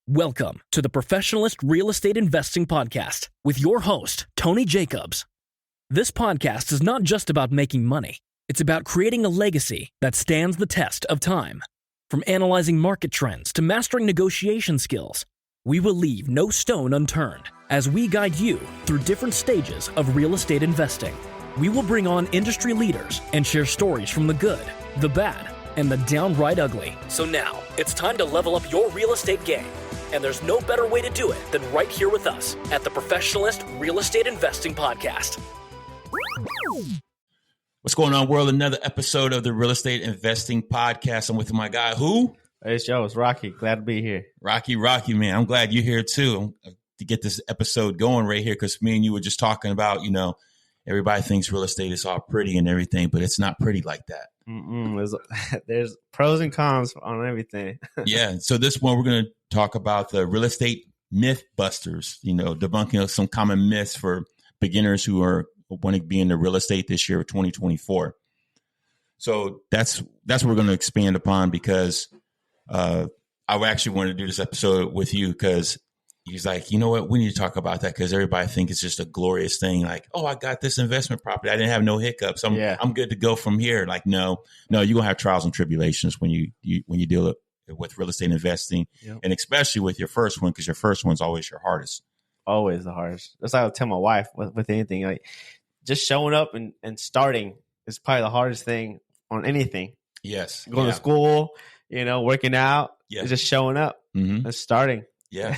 Welcome to the Professionalist Real Estate Investing Podcast with your host, Tony Jacobs. This podcast is not just about making money. It's about creating a legacy that stands the test of time. From analyzing market trends to mastering negotiation skills, we will leave no stone unturned as we guide you through different stages of real estate investing. We will bring on industry leaders and share stories from the good, the bad, and the downright ugly. So now, it's time to level up your real estate game. And there's no better way to do it than right here with us at the Professionalist Real Estate Investing Podcast. What's going on, world? Another episode of the Real Estate Investing Podcast. I'm with my guy, who? Hey, it's Rocky. Glad to be here. Rocky, man. I'm glad you're here, too, to get this episode going right here, because me and you were just talking about, everybody thinks real estate is all pretty and everything, but it's not pretty like that. There's pros and cons on everything. Yeah. So this one, we're going to talk about the real estate MythBusters, debunking some common myths for beginners who are want to be in the real estate this year, 2024. So that's what we're going to expand upon, because I actually wanted to do this episode with you, because he's like, you know what, we need to talk about that, because everybody thinks it's just a glorious thing. Like, oh, I got this investment property. I didn't have no hiccups. I'm good to go from here. Like, no, you're going to have trials and tribulations when you deal with real estate investing, yep. And especially with your first one, because your first one's always your hardest. Always the hardest. That's what I would tell my wife with anything. Like, just showing up and starting is probably the hardest thing on anything. Yes. Going to school, working out, just showing up and starting. Yeah.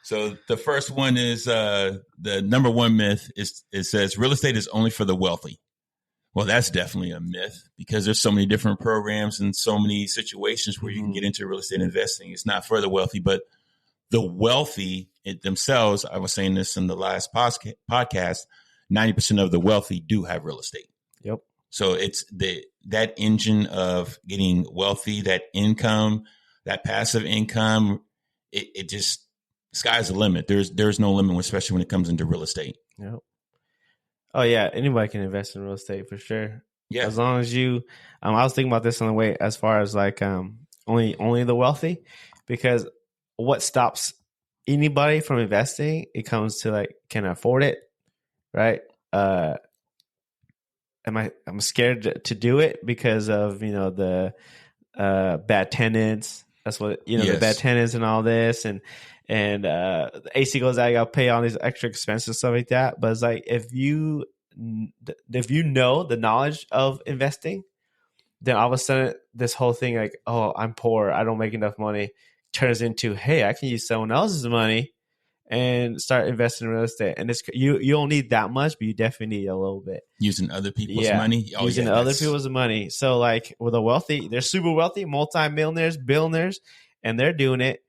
So the first one is the number one myth is it says real estate is only for the wealthy. Well, that's definitely a myth, because there's so many different programs and so many situations where you can get into real estate investing. It's not for the wealthy, but the wealthy themselves. I was saying this in the last podcast. 90% of the wealthy do have real estate. Yep. So it's that engine of getting wealthy, that income, that passive income. It just, sky's the limit. There's no limit, especially when it comes into real estate. Yep. Oh yeah, anybody can invest in real estate for sure. Yeah, as long as you. I was thinking about this on the way, as far as like only the wealthy, because what stops anybody from investing? It comes to like, can I afford it? Right? I'm scared to do it because of the bad tenants. That's what the bad tenants and all this, and the AC goes out, I got to pay all these extra expenses, stuff like that. But it's like, if you know the knowledge of investing, then all of a sudden this whole thing, like, oh, I'm poor, I don't make enough money, turns into, hey, I can use someone else's money and start investing in real estate. And it's you don't need that much, but you definitely need a little bit. Using other people's money? Oh, using other people's money. So like with the wealthy, they're super wealthy, multi-millionaires, billionaires, and they're doing it.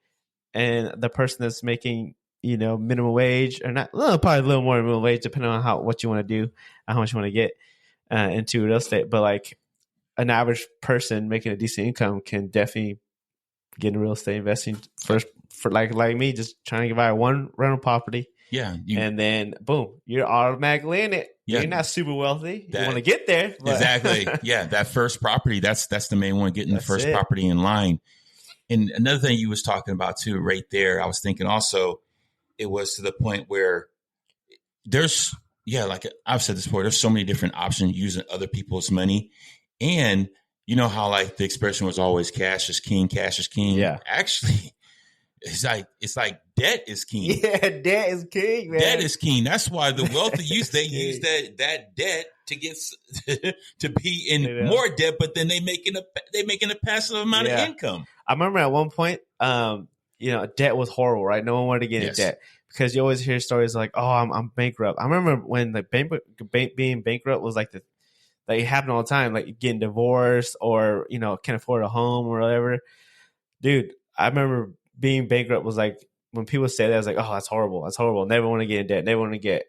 And the person that's making, minimum wage, or not, probably a little more than minimum wage, depending on what you want to do, how much you want to get into real estate. But like an average person making a decent income can definitely get into real estate investing first. For like me, just trying to buy one rental property. Yeah. And then boom, you're automatically in it. Yeah. You're not super wealthy. You want to get there. But. Exactly. Yeah. That first property, that's the main one, getting the first property in line. And another thing you was talking about too, right there, I was thinking also, it was to the point where there's, like I've said this before, there's so many different options using other people's money. And you know how like the expression was always cash is king. Yeah. Actually, it's like debt is king. Yeah, debt is king, man. Debt is king. That's why the wealthy use that debt to get to be in more debt, but then they making a passive amount of income. I remember at one point, debt was horrible, right? No one wanted to get in debt, because you always hear stories like, "Oh, I'm bankrupt." I remember when being bankrupt was like it happened all the time, like getting divorced or can't afford a home or whatever. Dude, I remember being bankrupt was like, when people say that, I was like, oh, that's horrible. Never want to get in debt. Never want to get.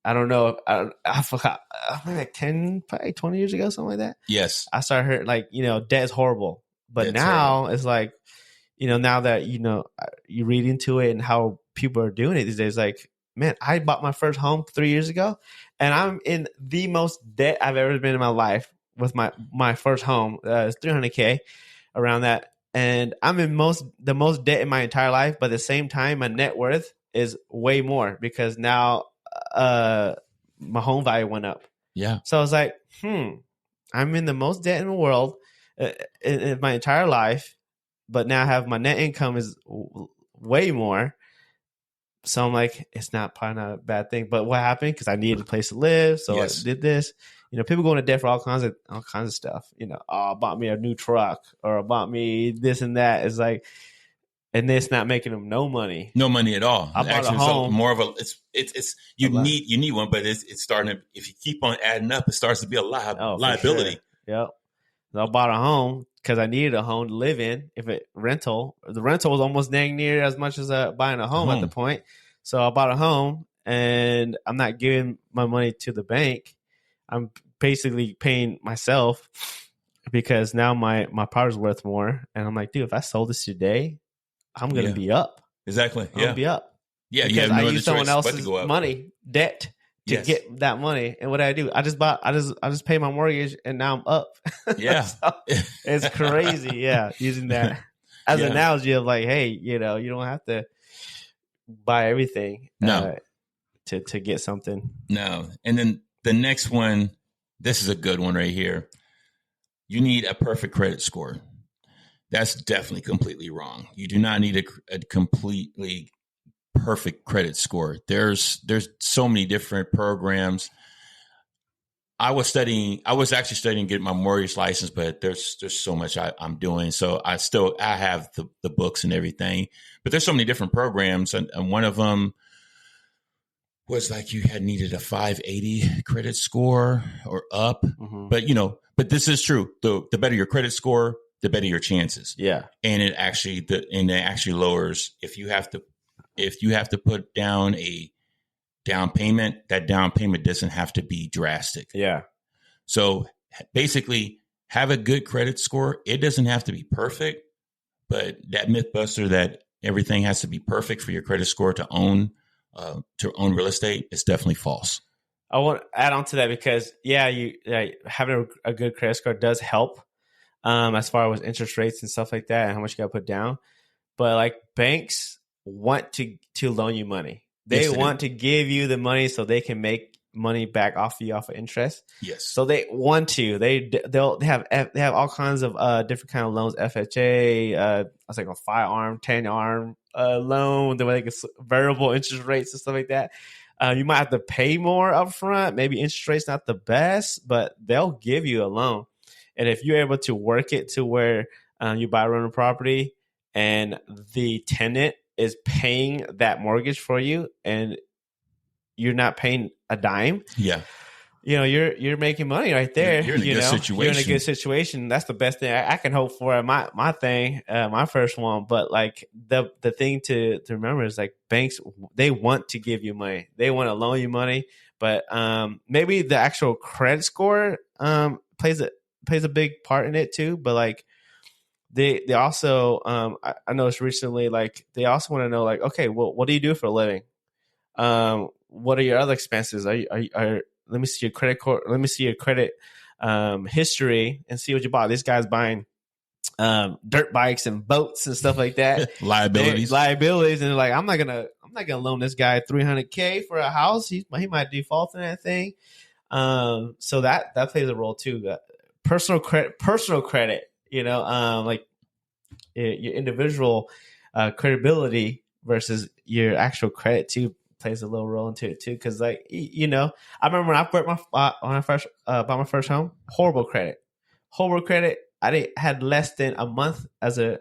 I don't know. I forgot. Like 10, probably 20 years ago, something like that. Yes. I started hearing like, debt is horrible. But That's now horrible. It's like, now that, you read into it and how people are doing it these days, like, man, I bought my first home 3 years ago, and I'm in the most debt I've ever been in my life with my first home. It's $300K around that. and I'm in the most debt in my entire life, but at the same time, my net worth is way more because now my home value went up. Yeah. So I was like, I'm in the most debt in the world in my entire life, but now I have my net income is way more. So I'm like, it's probably not a bad thing. But what happened? Because I needed a place to live, so I did this. People go into debt for all kinds of stuff. I bought me a new truck, or I bought me this and that. It's like, and it's not making them no money. No money at all. I bought a home. More of you need one, but it's starting to, if you keep on adding up, it starts to be a liability. Sure. Yep. So I bought a home because I needed a home to live in. The rental was almost dang near as much as buying a home at the point. So I bought a home, and I'm not giving my money to the bank. I'm basically paying myself because now my property's worth more. And I'm like, dude, if I sold this today, I'm going to be up. Exactly. I'm going to be up. Yeah. Because I use someone else's money, debt, to get that money. And what I do, I just pay my mortgage, and now I'm up. Yeah. So it's crazy. Yeah. Using that as an analogy of like, hey, you don't have to buy everything to get something. No. And then the next one, this is a good one right here. You need a perfect credit score. That's definitely completely wrong. You do not need a completely perfect credit score. There's so many different programs. I was actually studying to get my mortgage license, but there's so much I'm doing. So I have the books and everything, but there's so many different programs. And one of them was like you had needed a 580 credit score or up. Mm-hmm. But this is true. The better your credit score, the better your chances. Yeah. And it actually lowers if you have to put down a down payment, that down payment doesn't have to be drastic. Yeah. So basically have a good credit score. It doesn't have to be perfect, but that MythBuster that everything has to be perfect for your credit score to own real estate is definitely false. I want to add on to that because having a good credit score does help as far as interest rates and stuff like that and how much you got to put down. But like banks want to loan you money. They want to give you the money so they can make money back off of interest. Yes. So they want to. They have all kinds of different kind of loans. FHA, I was like a 5-arm, 10-arm loan. The way they get variable interest rates and stuff like that. You might have to pay more upfront. Maybe interest rate's not the best, but they'll give you a loan. And if you're able to work it to where you buy a rental property and the tenant is paying that mortgage for you and you're not paying a dime. Yeah. You're making money right there. You're in a good situation. You're in a good situation. That's the best thing I can hope for. My thing, my first one. But like the thing to remember is like banks, they want to give you money. They want to loan you money. But maybe the actual credit score plays a big part in it too. But like they also I noticed recently, like they also want to know like, okay, well, what do you do for a living? What are your other expenses? Let me see your credit card. Let me see your credit history and see what you bought. This guy's buying dirt bikes and boats and stuff like that. Liabilities, and they're like, I'm not gonna loan this guy $300K for a house. He might default in that thing. So that plays a role too. Personal credit. Like your individual credibility versus your actual credit too plays a little role into it too. Because like I remember when I first bought my first home, horrible credit. I had less than a month as a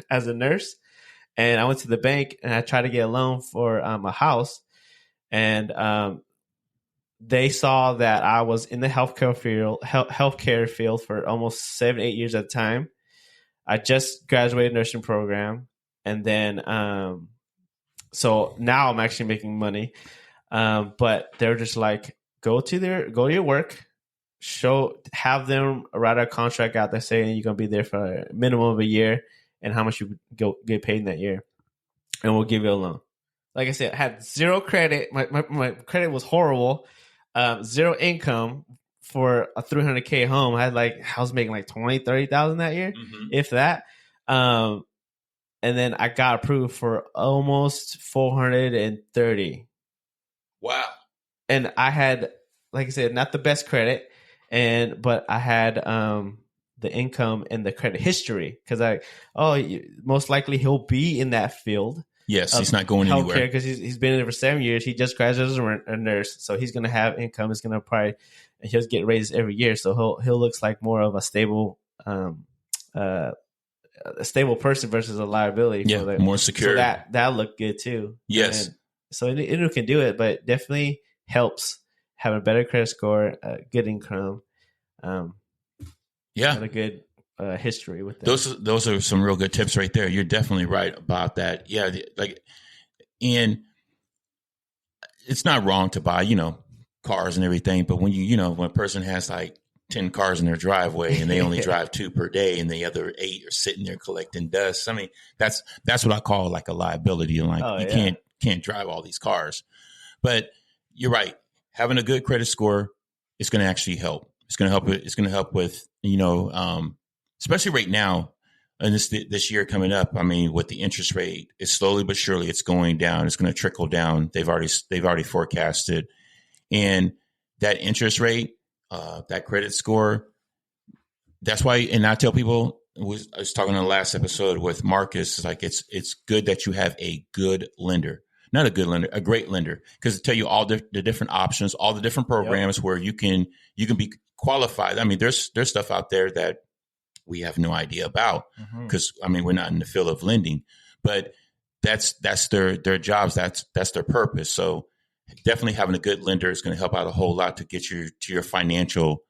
nurse, and I went to the bank and I tried to get a loan for a house, and they saw that I was in the healthcare field for almost 7-8 years at the time. I just graduated nursing program, and then so now I'm actually making money. But they're just like, go to your work, have them write a contract out there saying you're gonna be there for a minimum of a year and how much you get paid in that year, and we'll give you a loan. Like I said, I had zero credit. My credit was horrible. Zero income for a $300K home. I was making like $20,000-$30,000 that year, if that. And then I got approved for almost 430. Wow. And I had, like I said, not the best credit, but I had the income and the credit history because most likely he'll be in that field. Yes, he's not going anywhere because he's been in it for 7 years. He just graduated as a nurse, so he's going to have income. He's going to probably he'll get raises every year, so he'll looks like more of a stable person versus a liability. Yeah, more secure. So that looked good too. Yes. And so it can do it, but definitely helps having a better credit score, good income. And a good history with that. Those are some real good tips right there. You're definitely right about that. Yeah, and it's not wrong to buy, cars and everything, but when when a person has like 10 cars in their driveway and they only drive 2 per day and the other 8 are sitting there collecting dust. I mean, that's what I call like a liability. And can't drive all these cars. But you're right. Having a good credit score is going to actually help. It's going to help. It's going to help with, especially right now and this year coming up. I mean, with the interest rate, it's slowly but surely it's going down. It's going to trickle down. They've already forecasted, and that interest rate, that credit score. That's why, and I tell people, I was talking on the last episode with Marcus. It's like it's good that you have a good lender. Not a good lender, a great lender, because it tell you all the different options, all the different programs where you can be qualified. I mean, there's stuff out there that we have no idea about because we're not in the field of lending, but that's their jobs. That's their purpose. So definitely having a good lender is going to help out a whole lot to get you to your financial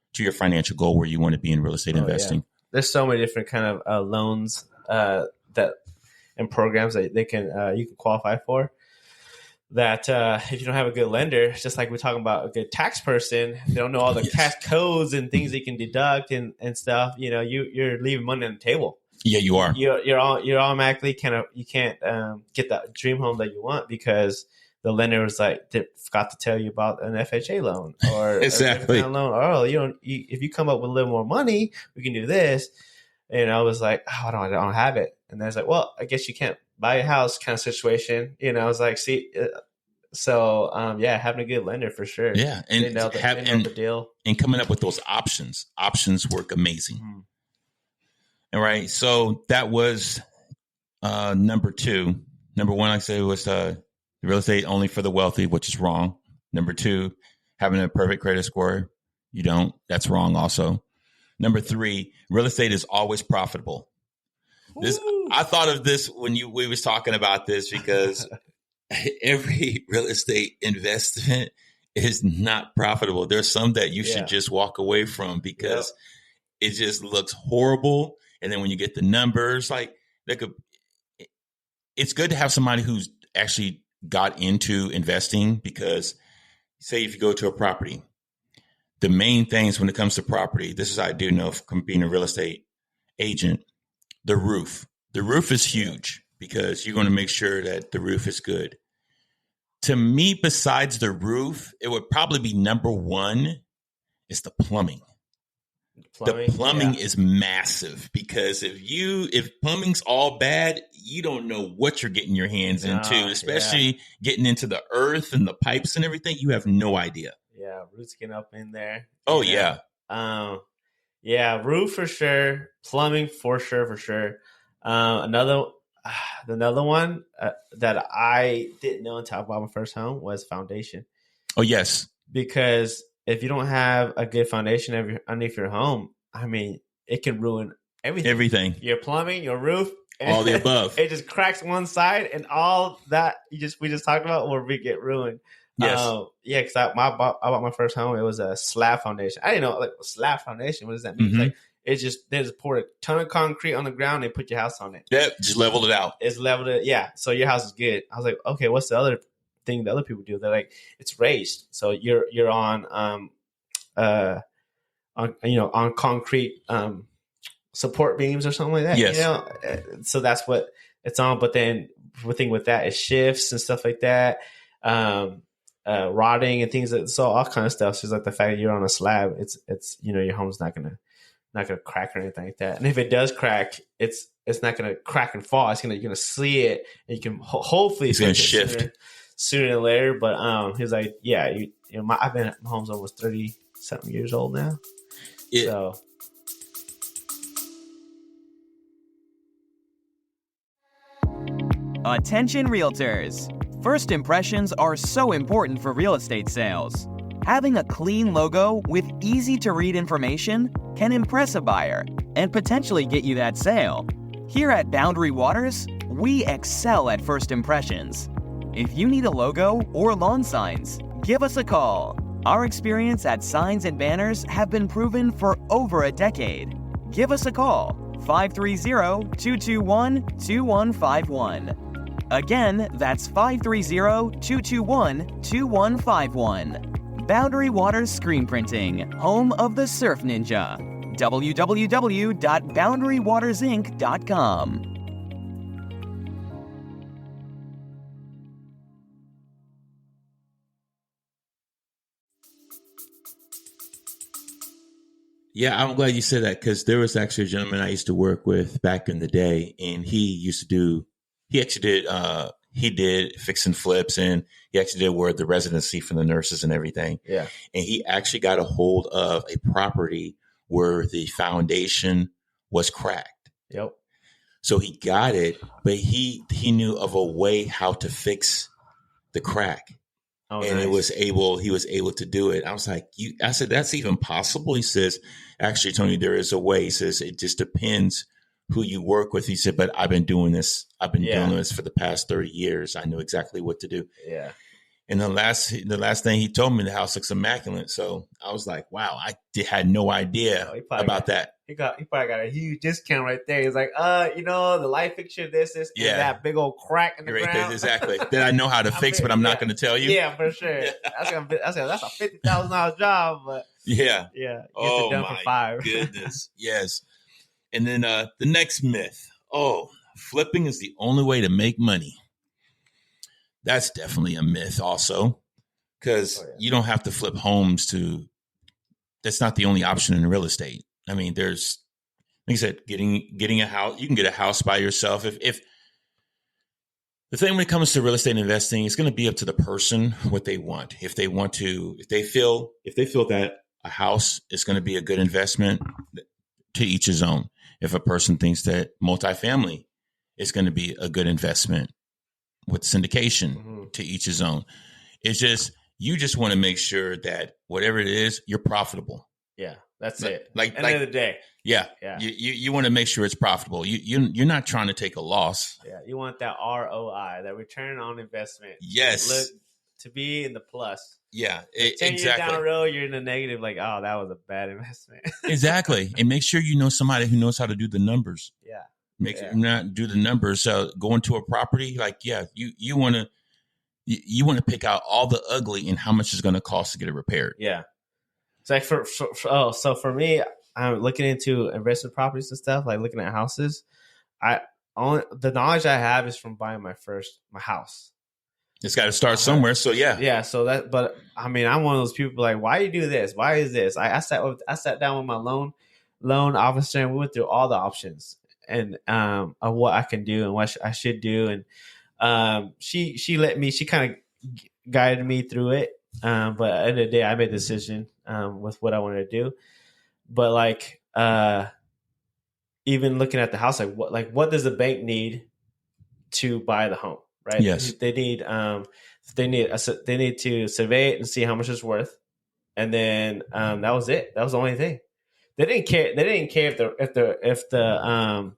goal where you want to be in real estate investing. Yeah. There's so many different kind of loans that and programs that they can you can qualify for. That if you don't have a good lender, just like we're talking about a good tax person, they don't know all the tax codes and things they can deduct and stuff. You're leaving money on the table. Yeah, you are. You're automatically you can't get that dream home that you want because the lender was like forgot to tell you about an FHA loan or exactly a loan. Or if you come up with a little more money, we can do this. And I was like, I don't have it. And then I was like, well, I guess you can't buy a house kind of situation. I was like, having a good lender for sure. Yeah. And the deal. And coming up with those options work amazing. Mm-hmm. All right. So that was number 2. Number 1, like I said, was real estate only for the wealthy, which is wrong. Number 2, having a perfect credit score. You don't. That's wrong also. Number 3, real estate is always profitable. I thought of this when we was talking about this because every real estate investment is not profitable. There's some that you should just walk away from because it just looks horrible. And then when you get the numbers, it's good to have somebody who's actually got into investing because say if you go to a property, the main things when it comes to property, this is I do know from being a real estate agent, the roof. The roof is huge because you're going to make sure that the roof is good. To me, besides the roof, it would probably be number 1 is the plumbing. The plumbing is massive because if plumbing's all bad, you don't know what you're getting your hands into, especially getting into the earth and the pipes and everything. You have no idea. Yeah, roots getting up in there. Oh, yeah. Roof for sure. Plumbing for sure. Another one that I didn't know until I bought my first home was foundation. Oh, yes. Because if you don't have a good foundation underneath your home, I mean, it can ruin everything. Everything. Your plumbing, your roof. All the above. It just cracks one side and all that we just talked about will get ruined. Yes. Because I bought my first home. It was a slab foundation. I didn't know slab foundation. What does that mean? Mm-hmm. They just poured a ton of concrete on the ground and put your house on it. Yep, just leveled it out. It's leveled it. Yeah, so your house is good. I was like, okay, what's the other thing that other people do? They're like, it's raised, so you're on concrete support beams or something like that. Yes. So that's what it's on. But then the thing with that is shifts and stuff like that. Rotting and things so all kind of stuff. So it's like the fact that you're on a slab, it's your home's not gonna not gonna crack or anything like that. And if it does crack, it's not gonna crack and fall. You're gonna see it, and you can hopefully it's gonna shift sooner than later. But he's like, yeah, I've been at my home's almost 30-something years old now. So. Attention realtors. First impressions are so important for real estate sales. Having a clean logo with easy-to-read information can impress a buyer and potentially get you that sale. Here at Boundary Waters, we excel at first impressions. If you need a logo or lawn signs, give us a call. Our experience at signs and banners have been proven for over a decade. Give us a call, 530-221-2151. Again, that's 530-221-2151. Boundary Waters Screen Printing, home of the Surf Ninja. www.boundarywatersinc.com. Yeah, I'm glad you said that, because there was actually a gentleman I used to work with back in the day, and he did fix and flips, and he actually did work the residency for the nurses and everything. Yeah. And he actually got a hold of a property where the foundation was cracked. Yep. So he got it, but he knew of a way how to fix the crack. Oh, and nice. he was able to do it. I was like, I said, that's even possible? He says, actually, Tony, there is a way. He says, it just depends who you work with. He said, but I've been doing this. I've been doing this for the past 30 years. I know exactly what to do. Yeah. And the last thing he told me, the house looks immaculate. So I was like, wow, I had no idea about that. He probably got a huge discount right there. He's like, the light fixture, this, and that big old crack in the ground. There, exactly. That I know how to fix, but I'm not going to tell you. Yeah, for sure. That's a $50,000 job, but yeah. Oh my for $5. Goodness. Yes. And then the next myth. Oh, flipping is the only way to make money. That's definitely a myth also, because you don't have to flip homes that's not the only option in real estate. I mean, there's, like I said, getting a house, you can get a house by yourself. If the thing when it comes to real estate investing, it's going to be up to the person what they want. If they feel that a house is going to be a good investment, to each his own. If a person thinks that multifamily is going to be a good investment with syndication, to each his own. It's just, you just want to make sure that whatever it is, you're profitable. Yeah, that's it. Like end of the day. Yeah. You want to make sure it's profitable. You're not trying to take a loss. Yeah. You want that ROI, that return on investment. Yes. To be in the plus. Yeah. 10 years down the road, you're in the negative, like, oh, that was a bad investment. Exactly. And make sure you know somebody who knows how to do the numbers. Yeah. Not do the numbers. So going to a property, like, you want to pick out all the ugly and how much it's going to cost to get it repaired. Yeah. It's like so for me, I'm looking into investment properties and stuff, like looking at houses. The knowledge I have is from buying my house. It's got to start somewhere. So yeah. So but I mean, I'm one of those people like, why do you do this? Why is this? I sat down with my loan officer, and we went through all the options and of what I can do and what I should do. And she kind of guided me through it. But at the end of the day, I made a decision with what I wanted to do. But like even looking at the house, what does the bank need to buy the home? Right? Yes. They need to survey it and see how much it's worth. And then that was it. That was the only thing. They didn't care. They didn't care if the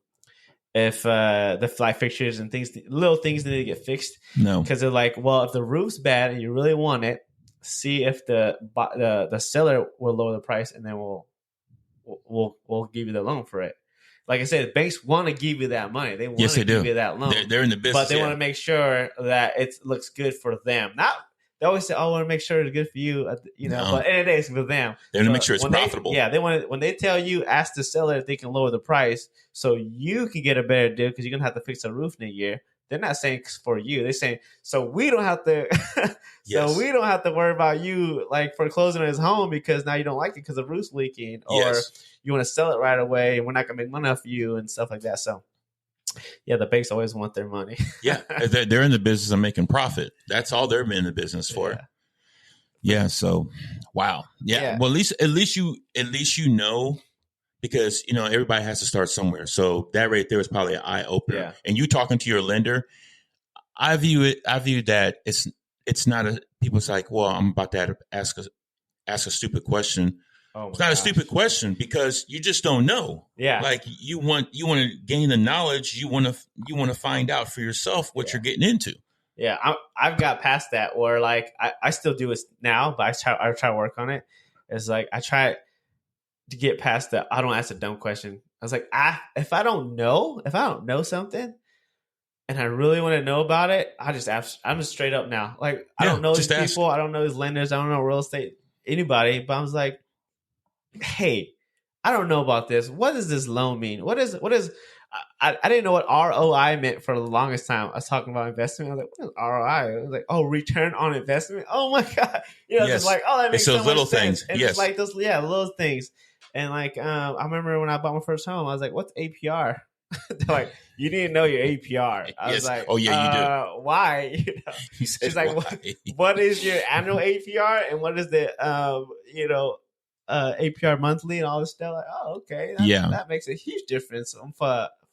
fly fixtures and things, little things need to get fixed. No, because they're like, well, if the roof's bad and you really want it, see if the seller will lower the price, and then we'll give you the loan for it. Like I said, banks want to give you that money. They want to give you that loan. They're in the business, but they want to make sure that it looks good for them. They always say, "Oh, I want to make sure it's good for you," But at the end of the day, it's for them. They want to make sure it's profitable. They want when they tell you, ask the seller if they can lower the price so you can get a better deal because you're gonna have to fix a roof in a year. they're not saying for you. They're saying so we don't have to. Yes. We don't have to worry about you like foreclosing on his home because now you don't like it because the roof's leaking, or Yes. you want to sell it right away and we're not gonna make money off you and stuff like that. So yeah, the banks always want their money. Yeah, they're in the business of making profit. That's all they're in the business for. Yeah. So, wow. Yeah. Well, at least you know, because everybody has to start somewhere. So that right there is probably an eye opener. Yeah. And you talking to your lender, I view that it's not people's like, well, I'm about to ask a stupid question. Oh, it's not a stupid question because you just don't know. Yeah. Like you want to gain the knowledge. You want to find out for yourself what you're getting into. Yeah. I've got past that where like, I still do it now, but I try to work on it. It's like, I try to get past that. I don't ask a dumb question. I was like, if I don't know something and I really want to know about it, I'm just straight up now. Like, I don't know these people. I don't know these lenders. I don't know real estate, anybody, but I was like, hey, I don't know about this. What does this loan mean? What is I didn't know what ROI meant for the longest time. I was talking about investment. I was like, what is ROI? I was like, oh, return on investment. Oh my God. Just like, oh, that makes so much little sense. Things. And yes. It's like those, little things. And like, I remember when I bought my first home, I was like, what's APR? They're like, you need to know your APR. I was like, oh yeah, you do. Why? She's like, what is your annual APR and what is the APR monthly and all this stuff? Like, oh, okay, that makes a huge difference from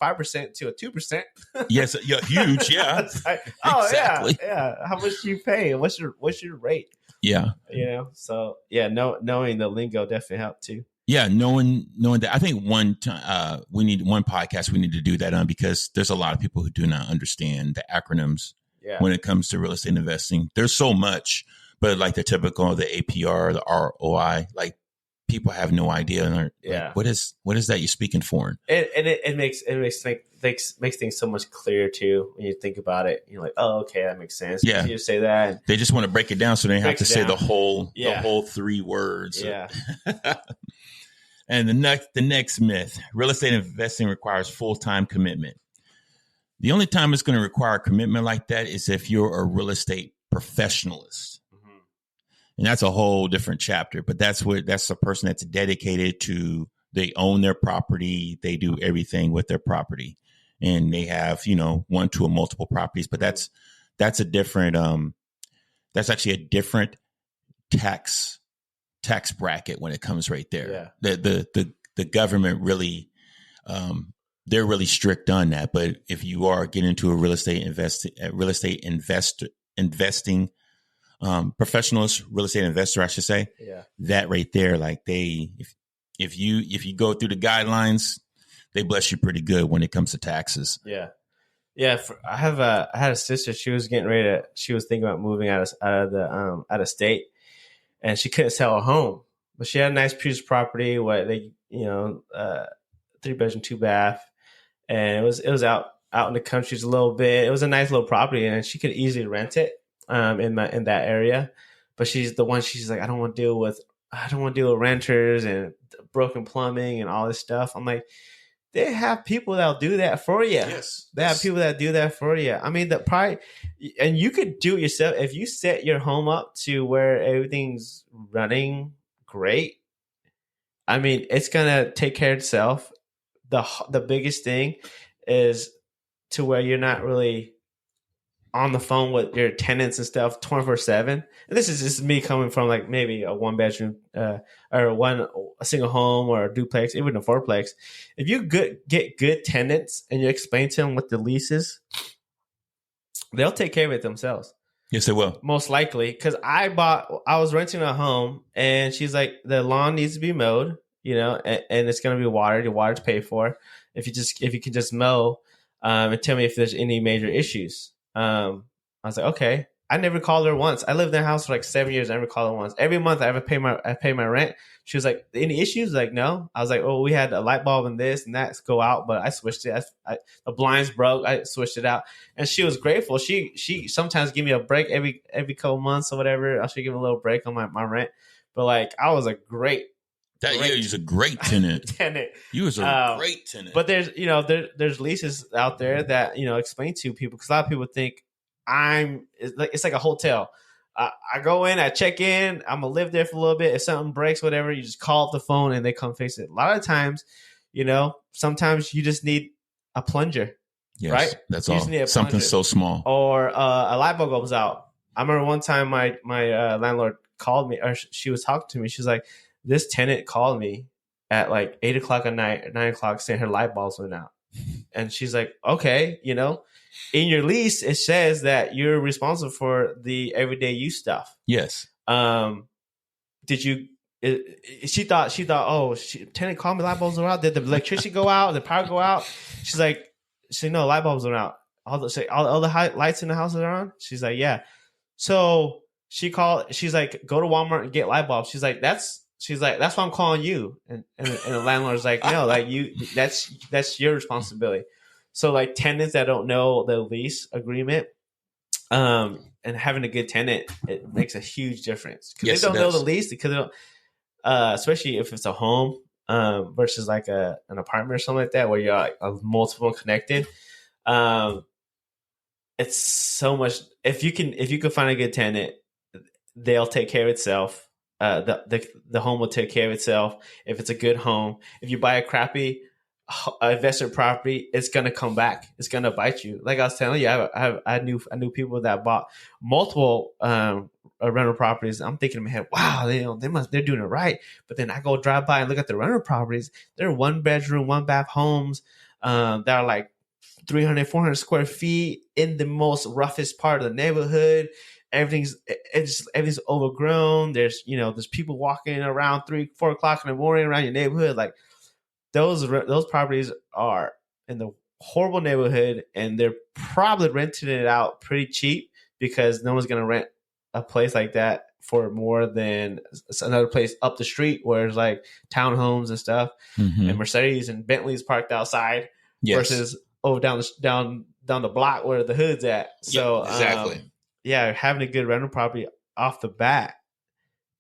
5% to a 2%. Yes, huge, yeah. Like, oh exactly. yeah. How much do you pay? What's your rate? Yeah, So yeah, knowing the lingo definitely helped too. Yeah, knowing that. I think one podcast we need to do that on, because there's a lot of people who do not understand the acronyms when it comes to real estate investing. There's so much, but like the typical, the APR, the ROI, like people have no idea. And like, what is that you speak in foreign? And it makes things so much clearer too when you think about it. You're like, oh, okay, that makes sense. Yeah, you say that. They just want to break it down so they have to say the whole 3 words. Yeah. And the next myth: real estate investing requires full-time commitment. The only time it's going to require a commitment like that is if you're a real estate professionalist. Mm-hmm. And that's a whole different chapter, but that's a person that's dedicated to, they own their property. They do everything with their property, and they have, 1, 2, or multiple properties, but that's a different, that's actually a different tax bracket when it comes right there. Yeah. The government really, they're really strict on that. But if you are getting into a real estate investing, professionals, real estate investor, I should say, that right there, like if you go through the guidelines, they bless you pretty good when it comes to taxes. Yeah. Yeah. I had a sister, she was thinking about moving out of state. And she couldn't sell a home, but she had a nice piece of property. 3-bedroom, 2-bath, and it was out in the country a little bit. It was a nice little property, and she could easily rent it in that area. But she's like, I don't want to deal with renters and broken plumbing and all this stuff. I'm like, they have people that'll do that for you. Yes. They have people that do that for you. I mean, and you could do it yourself. If you set your home up to where everything's running great, I mean, it's going to take care of itself. The biggest thing is to where you're not really on the phone with your tenants and stuff 24/7. And this is just me coming from like maybe a 1-bedroom or a single home or a duplex, even a 4-plex. If you get good tenants and you explain to them what the lease is, they'll take care of it themselves. Yes, they will. Most likely, because I was renting a home, and she's like, the lawn needs to be mowed, and it's going to be watered. Your water's paid for. If you can just mow, and tell me if there's any major issues. I was like, okay. I never called her once. I lived in their house for like 7 years. I never called her once. Every month I pay my rent. She was like, any issues? Like, no. I was like, oh, we had a light bulb and this and that go out, but I switched it. The blinds broke. I switched it out, and she was grateful. She sometimes give me a break every couple months or whatever. I should give a little break on my rent, but like I was a great He was a great tenant. He was a great tenant. But there's, there's leases out there that, explain to people, because a lot of people think it's like a hotel. I go in, I check in, I'm gonna live there for a little bit. If something breaks, whatever, you just call up the phone and they come fix it. A lot of times, sometimes you just need a plunger. Yes, right? That's all. Something so small. Or a light bulb goes out. I remember one time my landlord called me, or she was talking to me. She's like, this tenant called me at like 8 o'clock at night, at 9 o'clock, saying her light bulbs went out. And she's like, okay, in your lease, it says that you're responsible for the everyday use stuff. Yes. Did you? She thought, tenant called me, light bulbs were out. Did the electricity go out? Did the power go out? She's like, no, light bulbs were out. All the lights in the house are on? She's like, yeah. So she called, she's like, go to Walmart and get light bulbs. She's like, that's why I'm calling you. And the landlord's like, no, like that's your responsibility. So like tenants that don't know the lease agreement, and having a good tenant, it makes a huge difference. Because they don't know the lease, because they don't, especially if it's a home, versus like an apartment or something like that, where you're like multiple connected. It's so much. If you can find a good tenant, they'll take care of itself. The home will take care of itself. If it's a good home, if you buy a crappy investment property, it's gonna come back. It's gonna bite you. Like I was telling you, I knew people that bought multiple rental properties. I'm thinking in my head, wow, they're doing it right. But then I go drive by and look at the rental properties. They're 1 bedroom, 1 bath homes that are like 300, 400 square feet in the most roughest part of the neighborhood. Everything's overgrown. There's people walking around 3, 4 o'clock in the morning around your neighborhood. Like those properties are in the horrible neighborhood, and they're probably renting it out pretty cheap, because no one's going to rent a place like that for more than another place up the street where there's like townhomes and stuff, and Mercedes and Bentleys parked outside, versus down the block where the hood's at. So exactly. Having a good rental property off the bat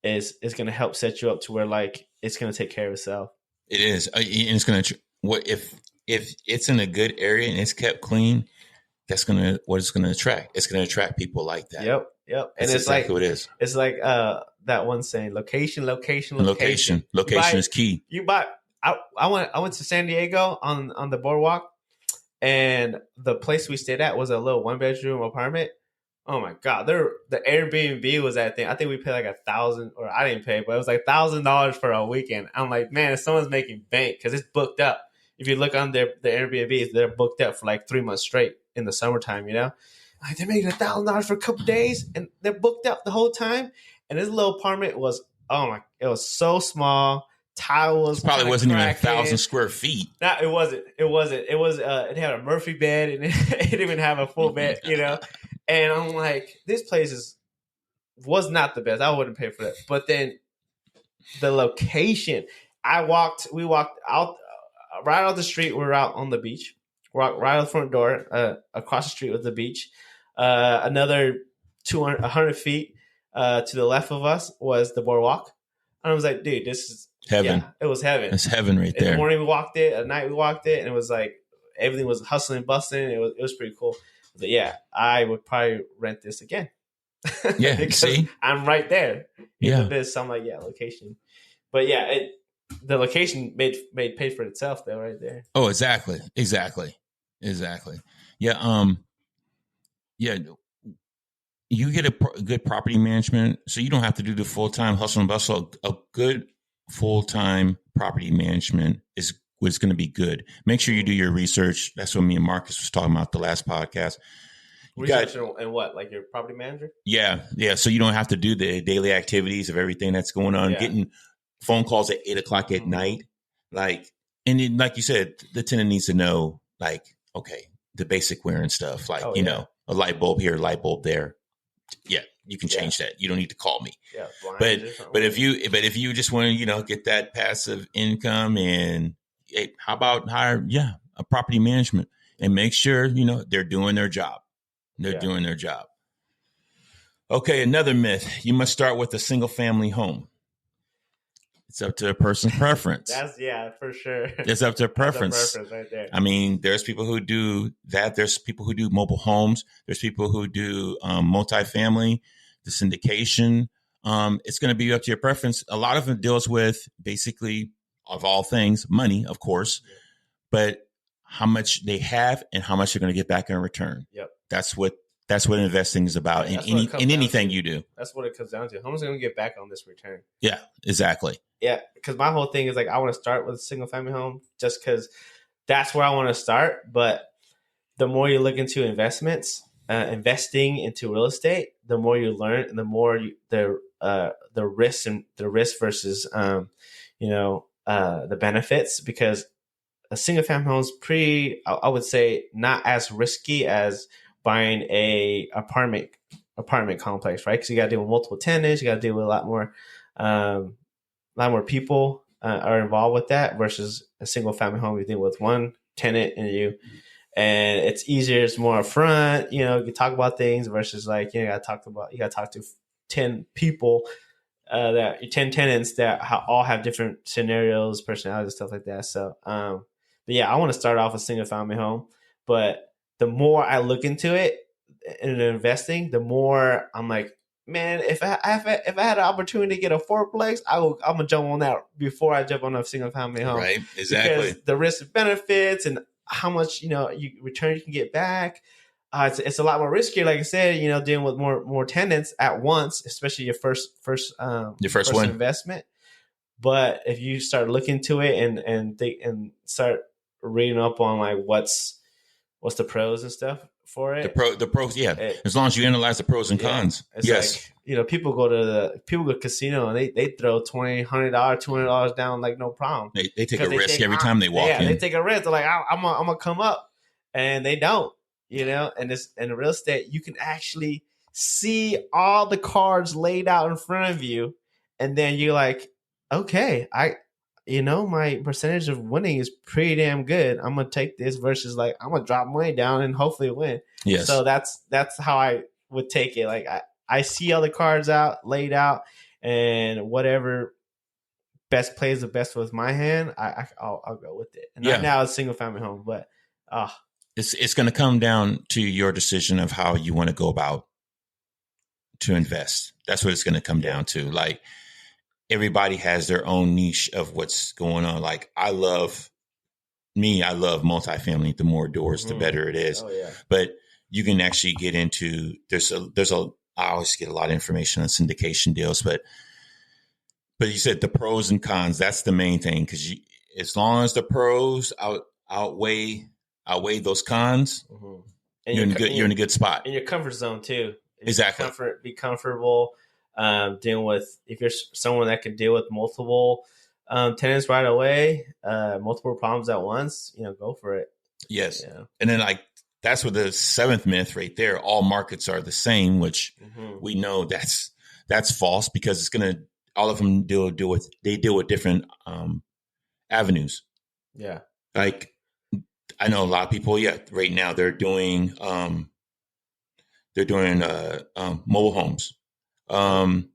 is going to help set you up to where like it's going to take care of itself. It is, and it's going to. What if it's in a good area and it's kept clean? That's what it's going to attract. It's going to attract people like that. Yep. And it's exactly what it is. It's like that one saying, location. Location is key. I went to San Diego on the boardwalk, and the place we stayed at was a little 1-bedroom apartment. Oh my God. The Airbnb was that thing. I think we paid like $1,000, or I didn't pay, but it was like $1,000 for a weekend. I'm like, man, if someone's making bank, because it's booked up. If you look on the Airbnbs, they're booked up for like 3 months straight in the summertime, Like they're making $1,000 for a couple days, and they're booked up the whole time. And this little apartment was, it was so small. Tile was probably wasn't even 1,000 square feet. No, it wasn't. It wasn't. It was. It had a Murphy bed, and it didn't even have a full bed, And I'm like, this place was not the best. I wouldn't pay for that. But then the location, we walked out right out the street. We're out on the beach. Walked right out the front door. Across the street was the beach. Another 100 feet to the left of us was the boardwalk. And I was like, dude, this is heaven. Yeah, it was heaven. It's heaven right there. In the morning we walked it. At night we walked it, and it was like everything was hustling and bustling. It was pretty cool. But yeah, I would probably rent this again. Yeah, see, I'm right there. Yeah, this. So I'm like, location. But yeah, the location made paid for itself though, right there. Oh, exactly. Yeah, yeah. You get a good property management, so you don't have to do the full-time hustle and bustle. A good full-time property management is going to be good. Make sure you do your research. That's what me and Marcus was talking about the last podcast. Research and what? Like your property manager? Yeah. So you don't have to do the daily activities of everything that's going on. Yeah. Getting phone calls at 8 o'clock at night. Like you said, the tenant needs to know, like, okay, the basic wear and stuff. Like, a light bulb here, light bulb there. Yeah, you can change that. You don't need to call me. Yeah, but if you just want to get that passive income, and hey, how about hire a property management and make sure they're doing their job. They're doing their job. Okay, another myth: you must start with a single family home. It's up to a person's preference. That's for sure. It's up to a preference. That's a preference right there. I mean, there's people who do that. There's people who do mobile homes. There's people who do multifamily, the syndication. It's going to be up to your preference. A lot of it deals with basically, of all things, money, of course, but how much they have and how much they're going to get back in return. Yep. That's what investing is about in anything you do. That's what it comes down to. How much am I going to get back on this return? Yeah, exactly. Yeah, because my whole thing is like I want to start with a single family home just because that's where I want to start. But the more you look into investing into real estate, the more you learn, and the more the risk versus the benefits. Because a single family home is I would say, not as risky as buying a apartment complex, right? Because you got to deal with multiple tenants, you got to deal with a lot more people are involved with that versus a single family home. You deal with one tenant and it's easier. It's more upfront. You talk about things versus like you got to talk to 10 people, 10 tenants that all have different scenarios, personalities, stuff like that. So, but yeah, I want to start off a single family home, but the more I look into it and investing, the more I'm like, man, if I had an opportunity to get a fourplex, I'm gonna jump on that before I jump on a single family home. Right, exactly. Because the risk and benefits and how much return you can get back. It's a lot more riskier, like I said. Dealing with more tenants at once, especially your first one investment. But if you start looking into it and start reading up on like what's the pros and stuff for it. The pros, yeah. As long as you analyze the pros and cons. Yes. Like, people go to the casino and they throw $20, $100, $200 down like no problem. They take a risk every time they walk in. They take a risk. They're like, I'm gonna come up, and they don't. And in real estate, you can actually see all the cards laid out in front of you, and then you're like, okay, my percentage of winning is pretty damn good. I'm going to take this versus like, I'm going to drop money down and hopefully win. Yes. So that's how I would take it. Like I see all the cards laid out, and whatever best plays the best with my hand, I'll go with it. And right now it's single family home, but it's going to come down to your decision of how you want to go about to invest. That's what it's going to come down to. Like, everybody has their own niche of what's going on. Like I love multifamily. The more doors, the better it is. Oh, yeah. But you can actually get into, I always get a lot of information on syndication deals, but you said the pros and cons, that's the main thing. Cause as long as the pros outweigh those cons, you're in a good spot. In your comfort zone too. Exactly. Be comfortable. Dealing with, if you're someone that can deal with multiple tenants right away, multiple problems at once, go for it. Yes. And then that's where the seventh myth right there, all markets are the same, which we know that's false, because all of them deal with different avenues. Yeah. Like I know a lot of people, right now they're doing mobile homes. The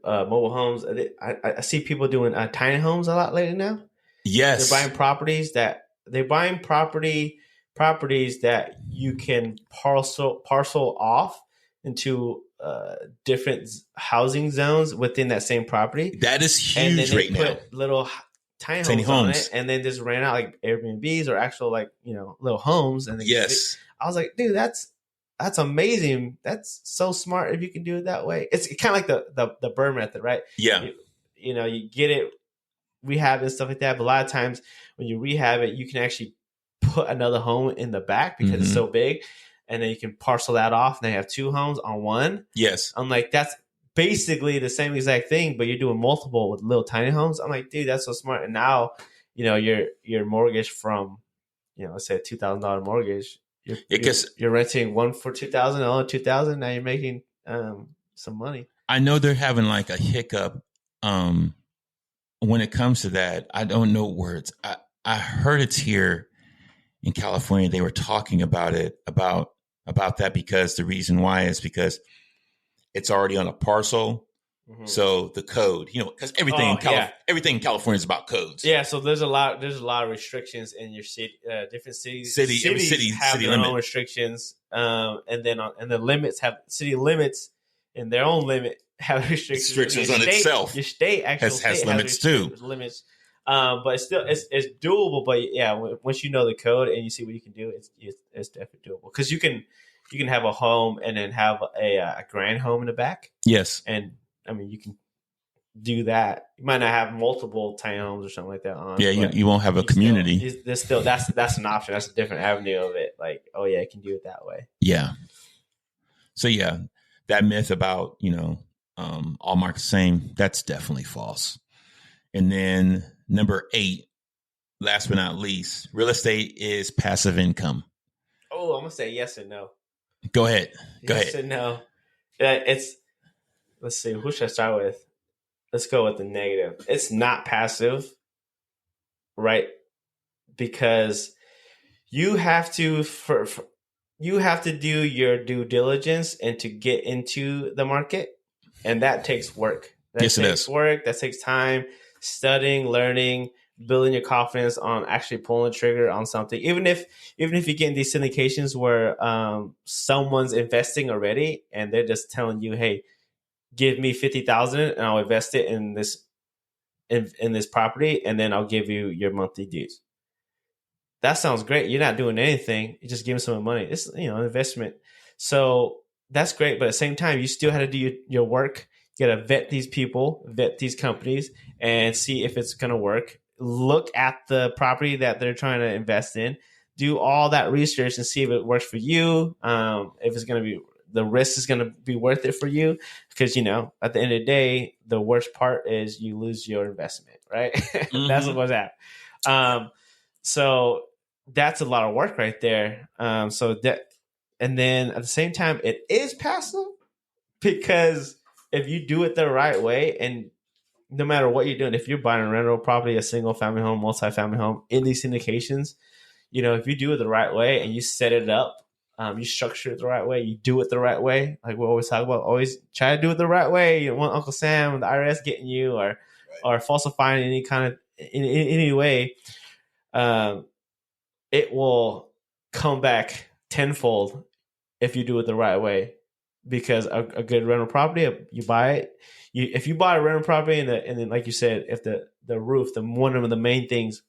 mobile homes. I see people doing tiny homes a lot lately now. Yes, they're buying properties that you can parcel off into different housing zones within that same property. That is huge, and then they put little tiny homes on it, and then just ran out like Airbnbs or actual little homes. And yes, I was like, dude, that's amazing. That's so smart if you can do it that way. It's kind of like the Burr method, right? Yeah. You get it, rehab and stuff like that. But a lot of times when you rehab it, you can actually put another home in the back because it's so big. And then you can parcel that off and they have two homes on one. Yes. I'm like, that's basically the same exact thing, but you're doing multiple with little tiny homes. I'm like, dude, that's so smart. And now, your mortgage from, let's say a $2,000 mortgage, you're renting one for $2,000, another $2,000. Now you're making some money. I know they're having like a hiccup when it comes to that. I don't know words. I heard it's here in California. They were talking about it about that, because the reason why is because it's already on a parcel, So the code, because everything everything in California is about codes. Yeah, so there's a lot of restrictions in your city. Different cities have their own restrictions, and then the limits have city limits, and their own limit have restrictions on itself. Your state has limits too. Limits, but it's still it's doable. But yeah, once you know the code and you see what you can do, it's definitely doable because you can have a home and then have a grand home in the back. Yes, and I mean you can do that. You might not have multiple tiny homes or something like that on. Yeah, you won't have a community. That's an option. That's a different avenue of it. Like, oh yeah, I can do it that way. Yeah. So yeah, that myth about all markets the same, that's definitely false. And then number 8, last but not least, real estate is passive income. Oh, I'm gonna say yes and no. Go ahead. Yes and no. Let's see. Who should I start with? Let's go with the negative. It's not passive, right? Because you have to do your due diligence and to get into the market, and that takes work. That takes work. That takes time, studying, learning, building your confidence on actually pulling the trigger on something. Even if you get in these syndications where someone's investing already and they're just telling you, hey, give me $50,000 and I'll invest it in this property, and then I'll give you your monthly dues. That sounds great. You're not doing anything. You just give them some money. It's an investment. So that's great, but at the same time, you still have to do your work. You got to vet these people, vet these companies, and see if it's going to work. Look at the property that they're trying to invest in. Do all that research and see if it works for you. If it's going to be the risk is going to be worth it for you, because at the end of the day, the worst part is you lose your investment, right? Mm-hmm. That's what's that. So that's a lot of work right there. And then at the same time, it is passive because if you do it the right way, and no matter what you're doing, if you're buying a rental property, a single family home, multi-family home in these syndications, if you do it the right way and you set it up, you structure it the right way, you do it the right way. Like we always talk about, always try to do it the right way. You don't want Uncle Sam and the IRS getting you or falsifying any kind of in any way. It will come back tenfold if you do it the right way, because a good rental property, you buy it. If you buy a rental property and then like you said, if the roof, one of the main things,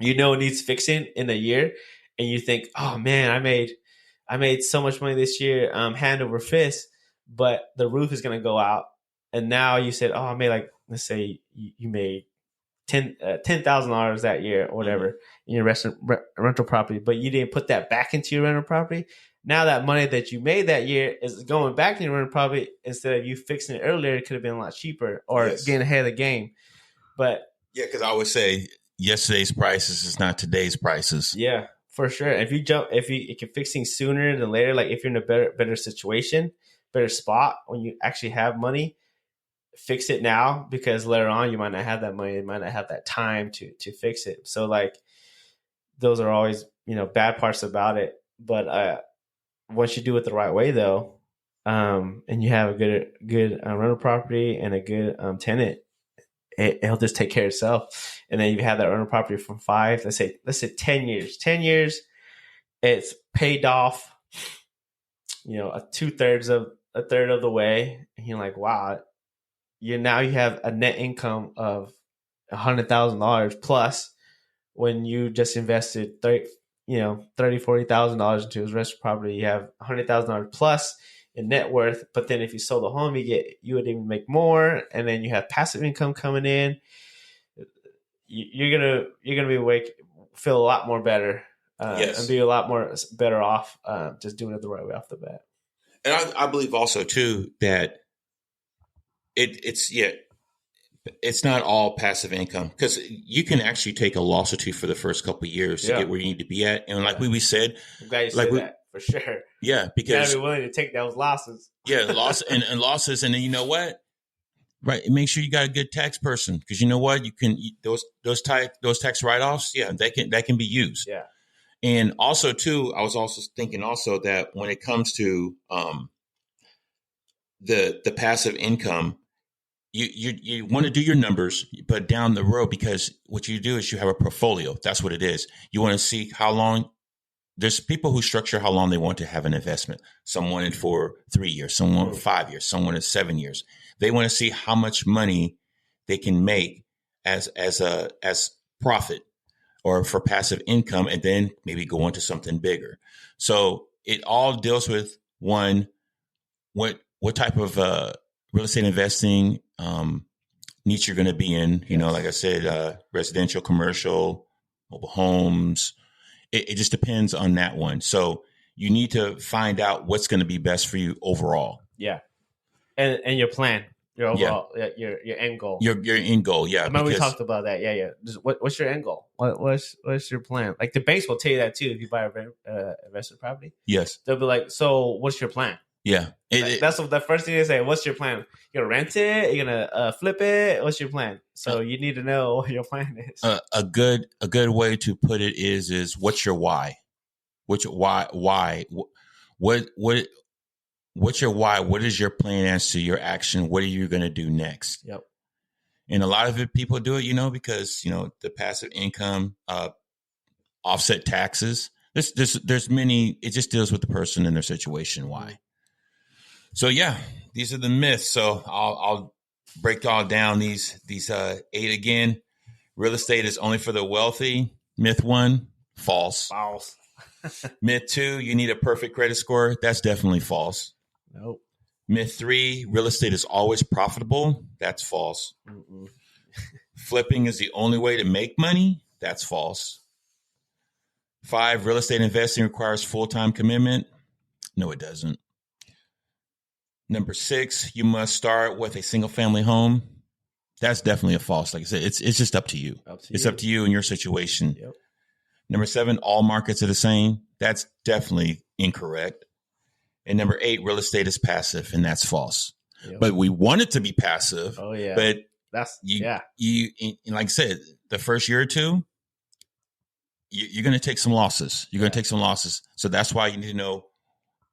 needs fixing in a year, and you think, oh man, I made so much money this year, hand over fist, but the roof is going to go out. And now you said, oh, I made let's say you made $10,000 that year or whatever in your rental property, but you didn't put that back into your rental property. Now that money that you made that year is going back to your rental property. Instead of you fixing it earlier, it could have been a lot cheaper or getting ahead of the game. But yeah, because I always say yesterday's prices is not today's prices. Yeah. For sure. If you fix things sooner than later, like if you're in a better situation, better spot when you actually have money, fix it now, because later on you might not have that money, you might not have that time to fix it. So those are always bad parts about it. But once you do it the right way though, and you have a good rental property and a good tenant, it'll just take care of itself. And then you have that rental property for 5, let's say 10 years. 10 years, it's paid off, a third of the way. And you're like, wow, you have a net income of $100,000 plus when you just invested $30,000-$40,000 into his rental property. You have $100,000 plus in net worth, but then if you sold the home, you would even make more, and then you have passive income coming in. You're gonna feel a lot more better, and be a lot more better off just doing it the right way off the bat. And I believe also too that it's not all passive income, because you can actually take a loss or two for the first couple of years to get where you need to be at. And like we said, I'm glad you said that. For sure. Yeah, because you gotta be willing to take those losses. Yeah, and losses, and then you know what? Right, make sure you got a good tax person, because you know what? You can those tax write-offs. Yeah, that can be used. Yeah, and also too, I was also thinking also that when it comes to the passive income, you want to do your numbers, but down the road, because what you do is you have a portfolio. That's what it is. You want to see how long. There's people who structure how long they want to have an investment. Some want it for 3 years, some want 5 years, some want it 7 years. They want to see how much money they can make as profit or for passive income, and then maybe go into something bigger. So it all deals with one, what type of real estate investing niche you're going to be in. You know, like I said, residential, commercial, mobile homes. It just depends on that one. So you need to find out what's going to be best for you overall. Yeah. And your plan, your overall, your end goal. Your end goal, yeah. I remember we talked about that. Yeah. Just what's your end goal? What's your plan? Like the banks will tell you that too if you buy a investment property. Yes. They'll be like, so what's your plan? Yeah. That's the first thing they say. What's your plan? You're going to rent it? You're going to flip it? What's your plan? So you need to know what your plan is. A good way to put it is what's your why? What's your why? What's your why? What is your plan as to your action? What are you going to do next? Yep. And a lot of people do it, because, the passive income, offset taxes. There's many, it just deals with the person and their situation. Why? So yeah, these are the myths. So I'll break all down these 8 again. Real estate is only for the wealthy. Myth 1, false. Myth 2, you need a perfect credit score. That's definitely false. Nope. Myth 3, real estate is always profitable. That's false. Flipping is the only way to make money. That's false. 5, real estate investing requires full-time commitment. No, it doesn't. Number 6, you must start with a single family home. That's definitely a false. Like I said, it's just up to you. Up to you and your situation. Yep. Number 7, all markets are the same. That's definitely incorrect. And number 8, real estate is passive, and that's false. Yep. But we want it to be passive. Oh yeah. But that's you and like I said, the first year or two, you're going to take some losses. You're going to take some losses. So that's why you need to know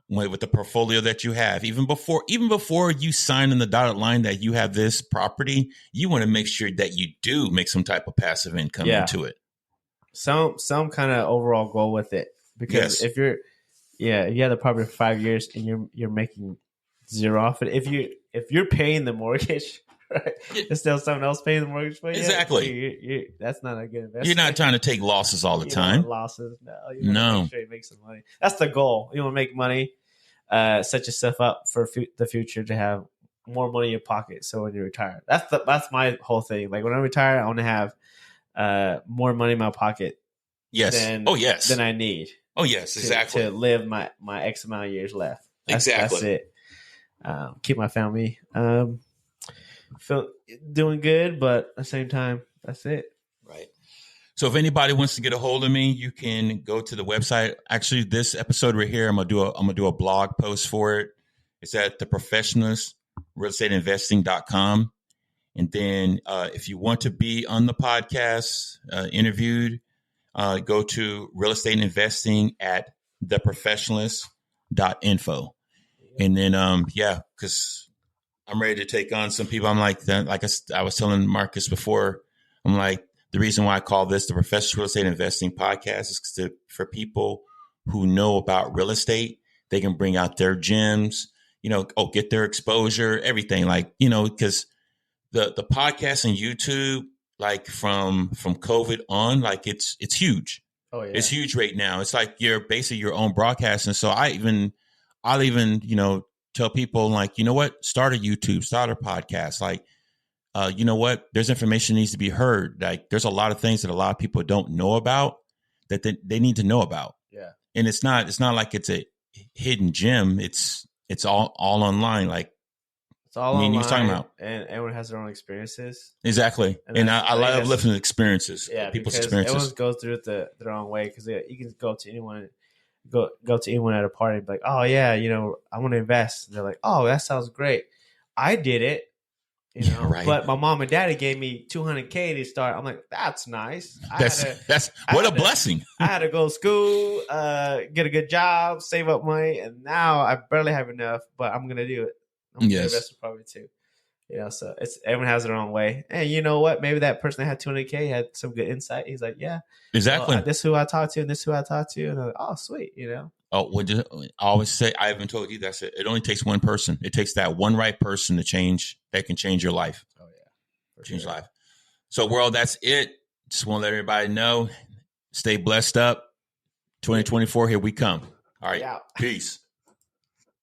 with the portfolio that you have, even before you sign in the dotted line that you have this property, you want to make sure that you do make some type of passive income into it. Some kind of overall goal with it, because if you have the property for 5 years and you're making zero off it, if you're paying the mortgage, right, instead of someone else paying the mortgage for you, exactly, that's not a good investment. You're not trying to take losses all the time. Losses, no. Make sure you make some money. That's the goal. You want to make money, set yourself up for the future to have more money in your pocket. So when you retire, that's my whole thing. Like when I retire, I want to have more money in my pocket. Yes. Than I need. Oh yes, exactly. To live my X amount of years left. That's it. Keep my family doing good, but at the same time, that's it. Right. So if anybody wants to get a hold of me, you can go to the website. Actually, this episode right here, I'm gonna do a blog post for it. It's at theprofessionalistrealestateinvesting.com. And then if you want to be on the podcast interviewed, go to real estate investing at theprofessionalist.info. And then, because I'm ready to take on some people. I'm like I was telling Marcus before, I'm like, the reason why I call this the Professional Real Estate Investing Podcast is because for people who know about real estate, they can bring out their gems, get their exposure, everything. Like, because the podcast and YouTube, like from COVID on, like it's huge. Oh yeah. It's huge right now. It's like you're basically your own broadcast. And so I'll even, tell people like, you know what, start a YouTube, start a podcast. Like, you know what, there's information that needs to be heard. Like there's a lot of things that a lot of people don't know about that they need to know about. Yeah. And it's not like it's a hidden gem. It's all online. Like, it's all online, you're talking about. And everyone has their own experiences. Exactly. And I love listening to experiences. Yeah, people's experiences. Everyone goes through it the wrong way, because you can go to anyone at a party and be like, oh yeah, I want to invest. And they're like, oh, that sounds great. I did it, right. But my mom and daddy gave me $200K to start. I'm like, that's nice. That's what a blessing. I had to go to school, get a good job, save up money, and now I barely have enough, but I'm gonna do it. I'm gonna invest in property too. So it's everyone has their own way. And you know what? Maybe that person that had 200K had some good insight. He's like, yeah, exactly. This is who I talked to, and this is who I talked to, and I'm like, oh, sweet, Oh, I always say, I haven't told you that. It only takes one person. It takes that one right person that can change your life. Oh yeah, change life. So, world, that's it. Just want to let everybody know. Stay blessed up. 2024, here we come. All right, peace.